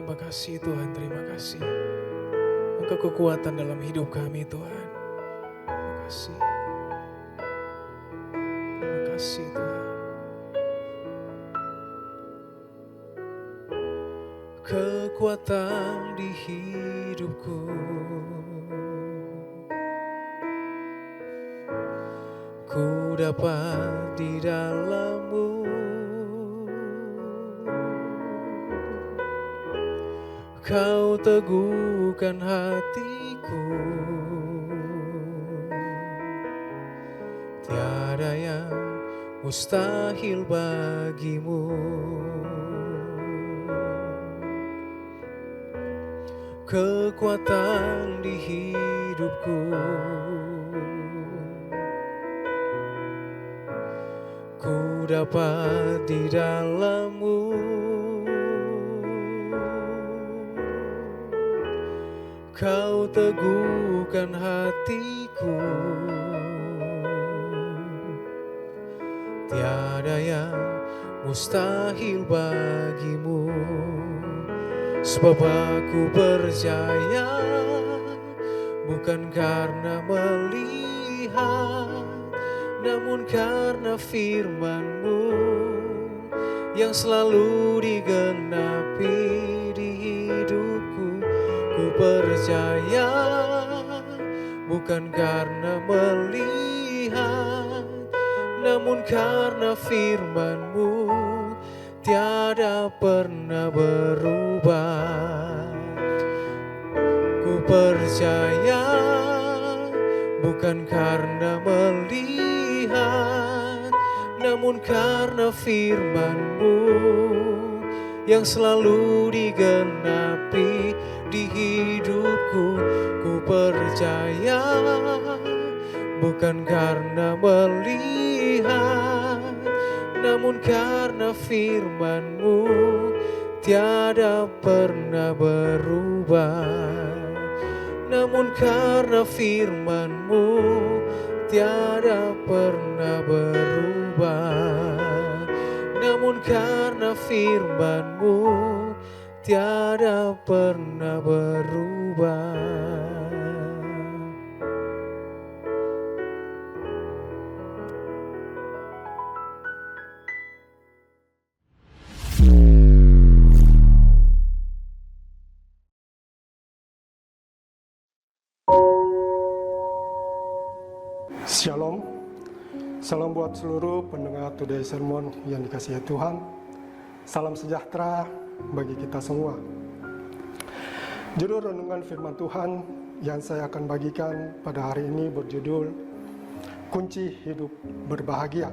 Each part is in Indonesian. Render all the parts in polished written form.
Terima kasih Tuhan, terima kasih. Engkau kekuatan dalam hidup kami Tuhan. Terima kasih. Terima kasih Tuhan. Kekuatan di hidupku, ku dapat di dalam-Mu. Kau teguhkan hatiku, tiada yang mustahil bagimu. Kekuatan di hidupku, ku dapat di dalam-Mu. Kau teguhkan hatiku, tiada yang mustahil bagimu. Sebab aku percaya, bukan karena melihat, namun karena firman-Mu yang selalu digenapi di hidupku. Ku percaya, bukan karena melihat, namun karena firman-Mu tiada pernah berubah. Ku percaya, bukan karena melihat, namun karena firman-Mu yang selalu digenapi di hidupku. Ku percaya, bukan karena melihat, namun karena firman-Mu tiada pernah berubah. Namun karena firman-Mu tiada pernah berubah. Namun karena firman-Mu tiada pernah berubah. Shalom, salam buat seluruh pendengar Today Sermon yang dikasihi Tuhan. Salam sejahtera bagi kita semua. Judul renungan firman Tuhan yang saya akan bagikan pada hari ini berjudul Kunci Hidup Berbahagia.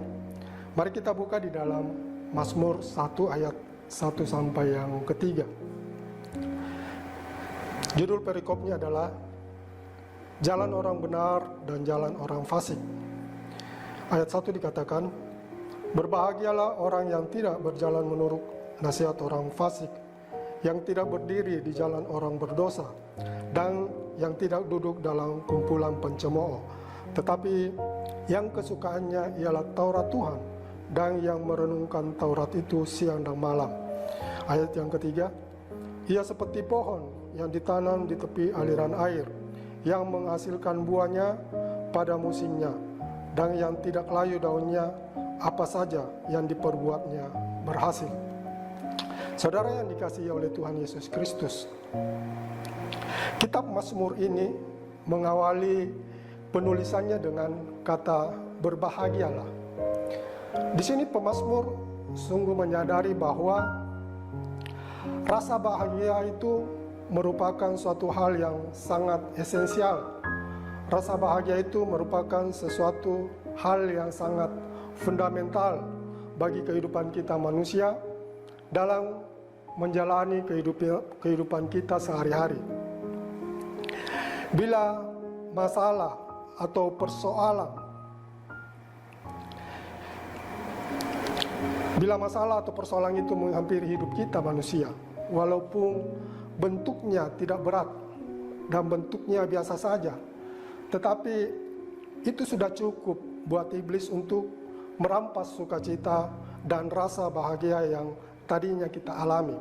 Mari kita buka di dalam Mazmur 1 ayat 1 sampai yang ketiga. Judul perikopnya adalah Jalan orang benar dan jalan orang fasik. Ayat 1 dikatakan, berbahagialah orang yang tidak berjalan menurut nasihat orang fasik, yang tidak berdiri di jalan orang berdosa, dan yang tidak duduk dalam kumpulan pencemooh, tetapi yang kesukaannya ialah Taurat Tuhan, dan yang merenungkan Taurat itu siang dan malam. Ayat yang ketiga, ia seperti pohon yang ditanam di tepi aliran air, yang menghasilkan buahnya pada musimnya, dan yang tidak layu daunnya, apa saja yang diperbuatnya berhasil. Saudara yang dikasihi oleh Tuhan Yesus Kristus, kitab Mazmur ini mengawali penulisannya dengan kata berbahagialah. Di sini pemazmur sungguh menyadari bahwa rasa bahagia itu merupakan suatu hal yang sangat esensial. Rasa bahagia itu merupakan sesuatu hal yang sangat fundamental bagi kehidupan kita manusia dalam menjalani kehidupan kita sehari-hari. Bila masalah atau persoalan itu menghampiri hidup kita manusia, walaupun bentuknya tidak berat dan bentuknya biasa saja, tetapi itu sudah cukup buat iblis untuk merampas sukacita dan rasa bahagia yang tadinya kita alami.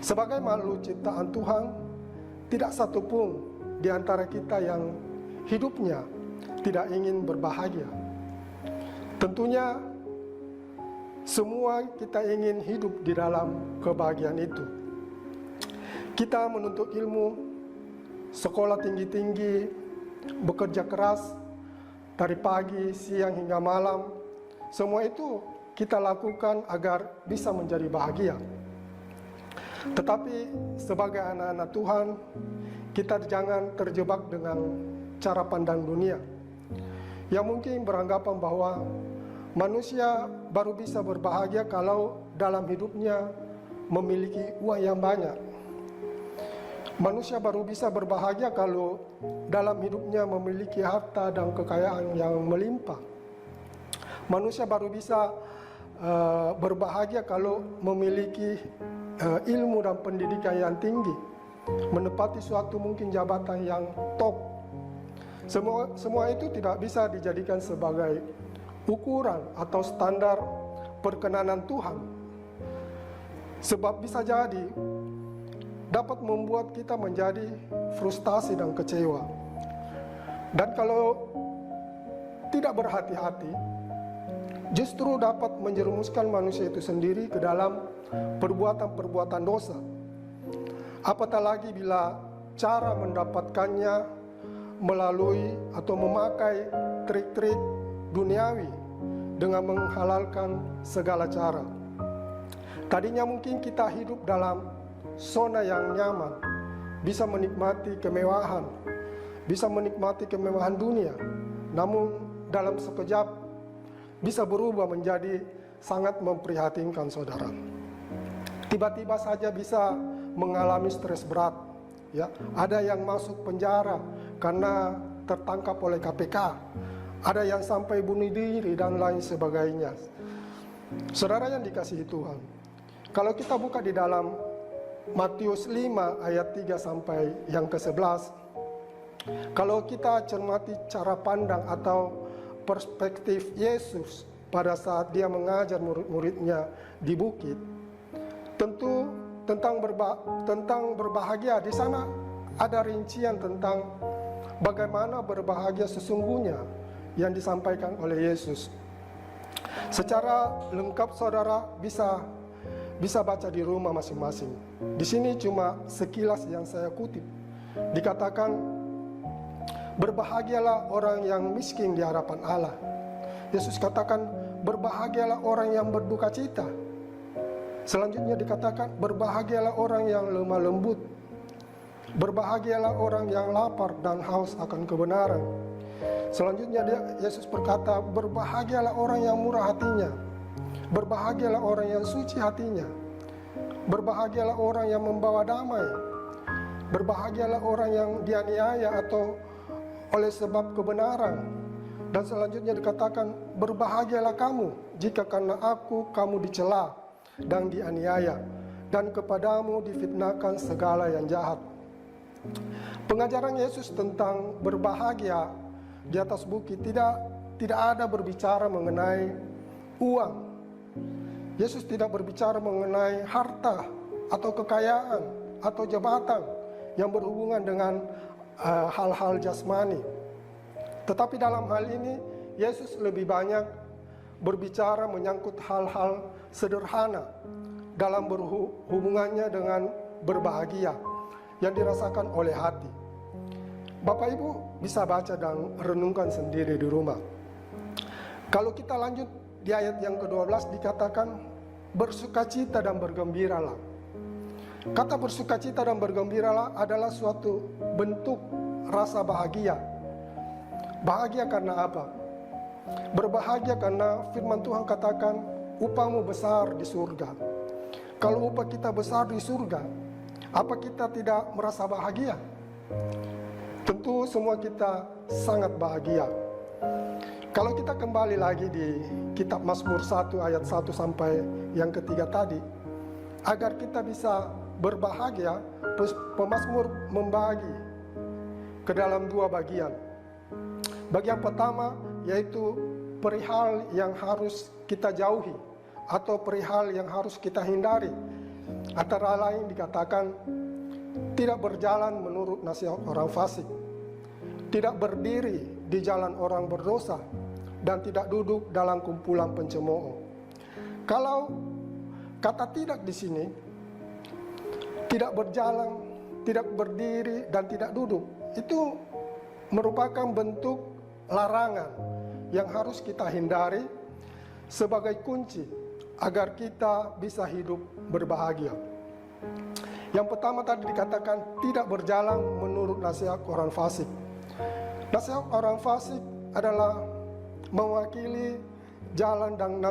Sebagai makhluk ciptaan Tuhan, tidak satu pun di antara kita yang hidupnya tidak ingin berbahagia. Tentunya semua kita ingin hidup di dalam kebahagiaan itu. Kita menuntut ilmu, sekolah tinggi-tinggi, bekerja keras dari pagi, siang hingga malam. Semua itu kita lakukan agar bisa menjadi bahagia. Tetapi sebagai anak-anak Tuhan, kita jangan terjebak dengan cara pandang dunia yang mungkin beranggapan bahwa manusia baru bisa berbahagia kalau dalam hidupnya memiliki uang yang banyak. Manusia baru bisa berbahagia kalau dalam hidupnya memiliki harta dan kekayaan yang melimpah. Manusia baru bisa berbahagia kalau memiliki ilmu dan pendidikan yang tinggi, menepati suatu mungkin jabatan yang top. Semua itu tidak bisa dijadikan sebagai ukuran atau standar perkenanan Tuhan, sebab bisa jadi dapat membuat kita menjadi frustasi dan kecewa. Dan kalau tidak berhati-hati, justru dapat menjerumuskan manusia itu sendiri ke dalam perbuatan-perbuatan dosa. Apatah lagi bila cara mendapatkannya melalui atau memakai trik-trik duniawi dengan menghalalkan segala cara. Tadinya mungkin kita hidup dalam zona yang nyaman, bisa menikmati kemewahan, bisa menikmati kemewahan dunia, namun dalam sekejap bisa berubah menjadi sangat memprihatinkan saudara. Tiba-tiba saja bisa mengalami stres berat, ya. Ada yang masuk penjara karena tertangkap oleh KPK, ada yang sampai bunuh diri dan lain sebagainya. Saudara yang dikasihi Tuhan, kalau kita buka di dalam Matius 5 ayat 3 sampai yang ke-11, kalau kita cermati cara pandang atau perspektif Yesus pada saat dia mengajar murid-muridnya di bukit, tentu tentang berbahagia. Di sana ada rincian tentang bagaimana berbahagia sesungguhnya yang disampaikan oleh Yesus. Secara lengkap saudara bisa baca di rumah masing-masing. Di sini cuma sekilas yang saya kutip. Dikatakan, berbahagialah orang yang miskin di hadapan Allah. Yesus katakan, berbahagialah orang yang berduka cita. Selanjutnya dikatakan, berbahagialah orang yang lemah lembut. Berbahagialah orang yang lapar dan haus akan kebenaran. Selanjutnya Yesus berkata, berbahagialah orang yang murah hatinya. Berbahagialah orang yang suci hatinya. Berbahagialah orang yang membawa damai. Berbahagialah orang yang dianiaya atau oleh sebab kebenaran. Dan selanjutnya dikatakan, berbahagialah kamu jika karena aku kamu dicela dan dianiaya, dan kepadamu difitnahkan segala yang jahat. Pengajaran Yesus tentang berbahagia di atas bukit tidak ada berbicara mengenai uang. Yesus tidak berbicara mengenai harta atau kekayaan atau jabatan yang berhubungan dengan hal-hal jasmani. Tetapi dalam hal ini Yesus lebih banyak berbicara menyangkut hal-hal sederhana dalam berhubungannya dengan berbahagia yang dirasakan oleh hati. Bapak Ibu bisa baca dan renungkan sendiri di rumah. Kalau kita lanjut di ayat yang ke-12 dikatakan, bersukacita dan bergembiralah. Kata bersukacita dan bergembiralah adalah suatu bentuk rasa bahagia. Bahagia karena apa? Berbahagia karena firman Tuhan katakan, upahmu besar di surga. Kalau upah kita besar di surga, apa kita tidak merasa bahagia? Tentu semua kita sangat bahagia. Kalau kita kembali lagi di kitab Mazmur 1 ayat 1 sampai yang ketiga tadi, agar kita bisa berbahagia, pemazmur membagi ke dalam dua bagian. Bagian pertama yaitu perihal yang harus kita jauhi atau perihal yang harus kita hindari. Antara lain dikatakan tidak berjalan menurut nasihat orang fasik, tidak berdiri di jalan orang berdosa, dan tidak duduk dalam kumpulan pencemooh. Kalau kata tidak di sini, tidak berjalan, tidak berdiri, dan tidak duduk, itu merupakan bentuk larangan yang harus kita hindari sebagai kunci agar kita bisa hidup berbahagia. Yang pertama tadi dikatakan tidak berjalan menurut nasihat orang fasik. Nasihat orang fasik adalah mewakili jalan dan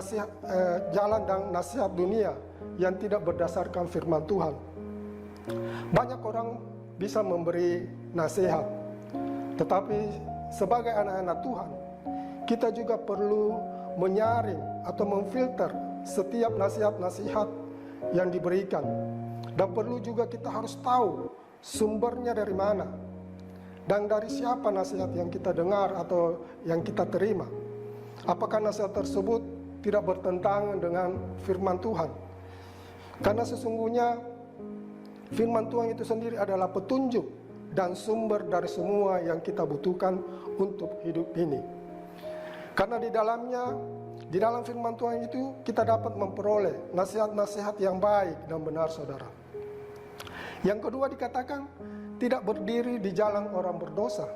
nasihat dunia yang tidak berdasarkan firman Tuhan. Banyak orang bisa memberi nasihat, tetapi sebagai anak-anak Tuhan, kita juga perlu menyaring atau memfilter setiap nasihat-nasihat yang diberikan. Dan perlu juga kita harus tahu sumbernya dari mana dan dari siapa nasihat yang kita dengar atau yang kita terima. Apakah nasihat tersebut tidak bertentangan dengan firman Tuhan? Karena sesungguhnya firman Tuhan itu sendiri adalah petunjuk dan sumber dari semua yang kita butuhkan untuk hidup ini. Karena di dalam firman Tuhan itu kita dapat memperoleh nasihat-nasihat yang baik dan benar, saudara. Yang kedua dikatakan tidak berdiri di jalan orang berdosa.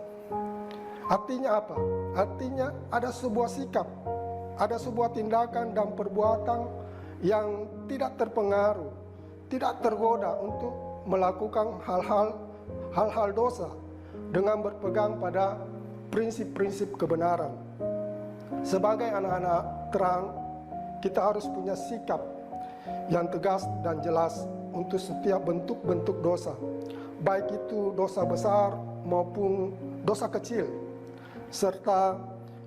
Artinya apa? Artinya ada sebuah sikap, ada sebuah tindakan dan perbuatan yang tidak terpengaruh, tidak tergoda untuk melakukan hal-hal dosa dengan berpegang pada prinsip-prinsip kebenaran. Sebagai anak-anak terang, kita harus punya sikap yang tegas dan jelas untuk setiap bentuk-bentuk dosa, baik itu dosa besar maupun dosa kecil, serta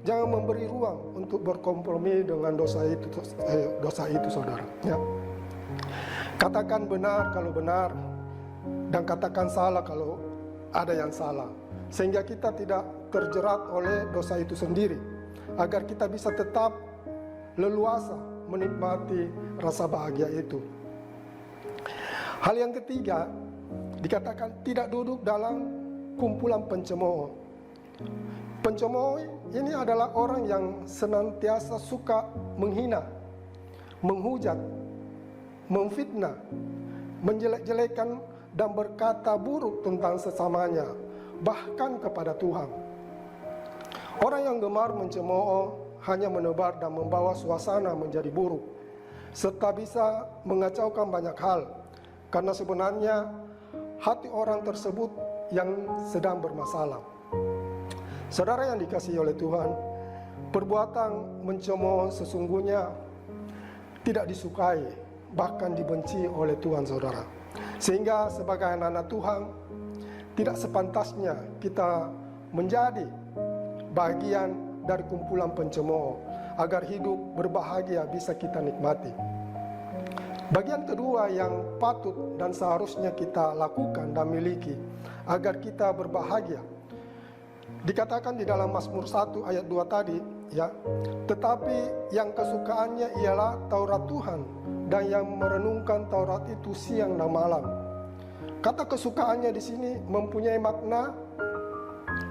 jangan memberi ruang untuk berkompromi dengan dosa itu, saudara. Ya. Katakan benar kalau benar, dan katakan salah kalau ada yang salah, sehingga kita tidak terjerat oleh dosa itu sendiri, agar kita bisa tetap leluasa menikmati rasa bahagia itu. Hal yang ketiga dikatakan tidak duduk dalam kumpulan pencemooh. Pencemooh ini adalah orang yang senantiasa suka menghina, menghujat, memfitnah, menjelek-jelekan dan berkata buruk tentang sesamanya, bahkan kepada Tuhan. Orang yang gemar mencemooh hanya menebar dan membawa suasana menjadi buruk, serta bisa mengacaukan banyak hal, karena sebenarnya hati orang tersebut yang sedang bermasalah. Saudara yang dikasihi oleh Tuhan, perbuatan mencemooh sesungguhnya tidak disukai, bahkan dibenci oleh Tuhan, saudara. Sehingga sebagai anak-anak Tuhan, tidak sepantasnya kita menjadi bagian dari kumpulan pencemooh, agar hidup berbahagia bisa kita nikmati. Bagian kedua yang patut dan seharusnya kita lakukan dan miliki agar kita berbahagia, dikatakan di dalam Mazmur 1 ayat 2 tadi, ya, tetapi yang kesukaannya ialah Taurat Tuhan, dan yang merenungkan Taurat itu siang dan malam. Kata kesukaannya di sini mempunyai makna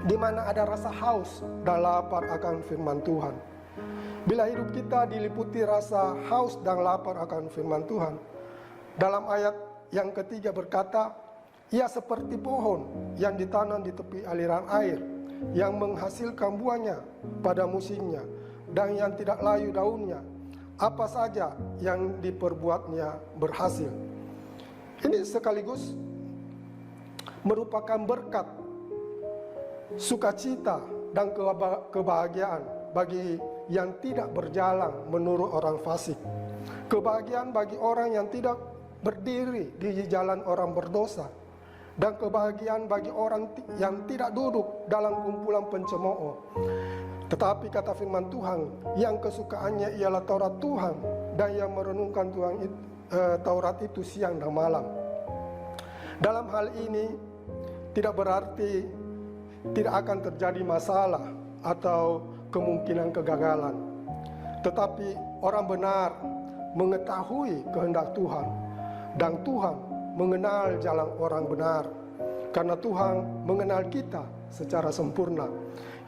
di mana ada rasa haus dan lapar akan firman Tuhan. Bila hidup kita diliputi rasa haus dan lapar akan firman Tuhan, dalam ayat yang ketiga berkata, ia seperti pohon yang ditanam di tepi aliran air, yang menghasilkan buahnya pada musimnya, dan yang tidak layu daunnya, apa saja yang diperbuatnya berhasil. Ini sekaligus merupakan berkat, sukacita, dan kebahagiaan bagi yang tidak berjalan menurut orang fasik. Kebahagiaan bagi orang yang tidak berdiri di jalan orang berdosa, dan kebahagiaan bagi orang yang tidak duduk dalam kumpulan pencemooh. Tetapi kata firman Tuhan, yang kesukaannya ialah Taurat Tuhan, dan yang merenungkan Taurat itu siang dan malam. Dalam hal ini tidak berarti tidak akan terjadi masalah atau kemungkinan kegagalan. Tetapi orang benar mengetahui kehendak Tuhan Dan Tuhan mengenal jalan orang benar, karena Tuhan mengenal kita secara sempurna.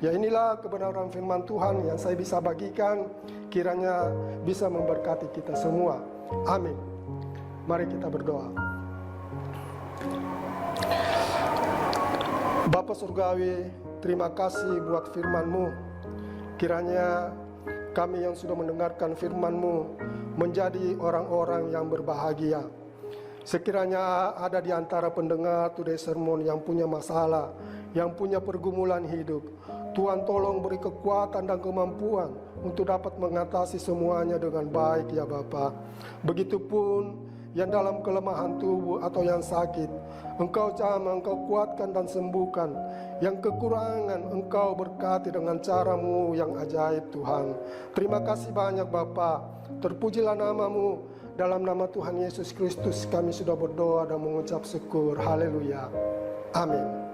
Ya, inilah kebenaran firman Tuhan yang saya bisa bagikan, kiranya bisa memberkati kita semua. Amin. Mari kita berdoa. Bapa Surgawi, terima kasih buat firman-Mu. Kiranya kami yang sudah mendengarkan firman-Mu menjadi orang-orang yang berbahagia. Sekiranya ada di antara pendengar Today Sermon yang punya masalah, yang punya pergumulan hidup, Tuhan tolong beri kekuatan dan kemampuan untuk dapat mengatasi semuanya dengan baik ya Bapa. Begitupun yang dalam kelemahan tubuh atau yang sakit, Engkau jamah, Engkau kuatkan dan sembuhkan. Yang kekurangan Engkau berkati dengan cara-Mu yang ajaib Tuhan. Terima kasih banyak Bapa. Terpujilah nama-Mu. Dalam nama Tuhan Yesus Kristus kami sudah berdoa dan mengucap syukur. Haleluya. Amin.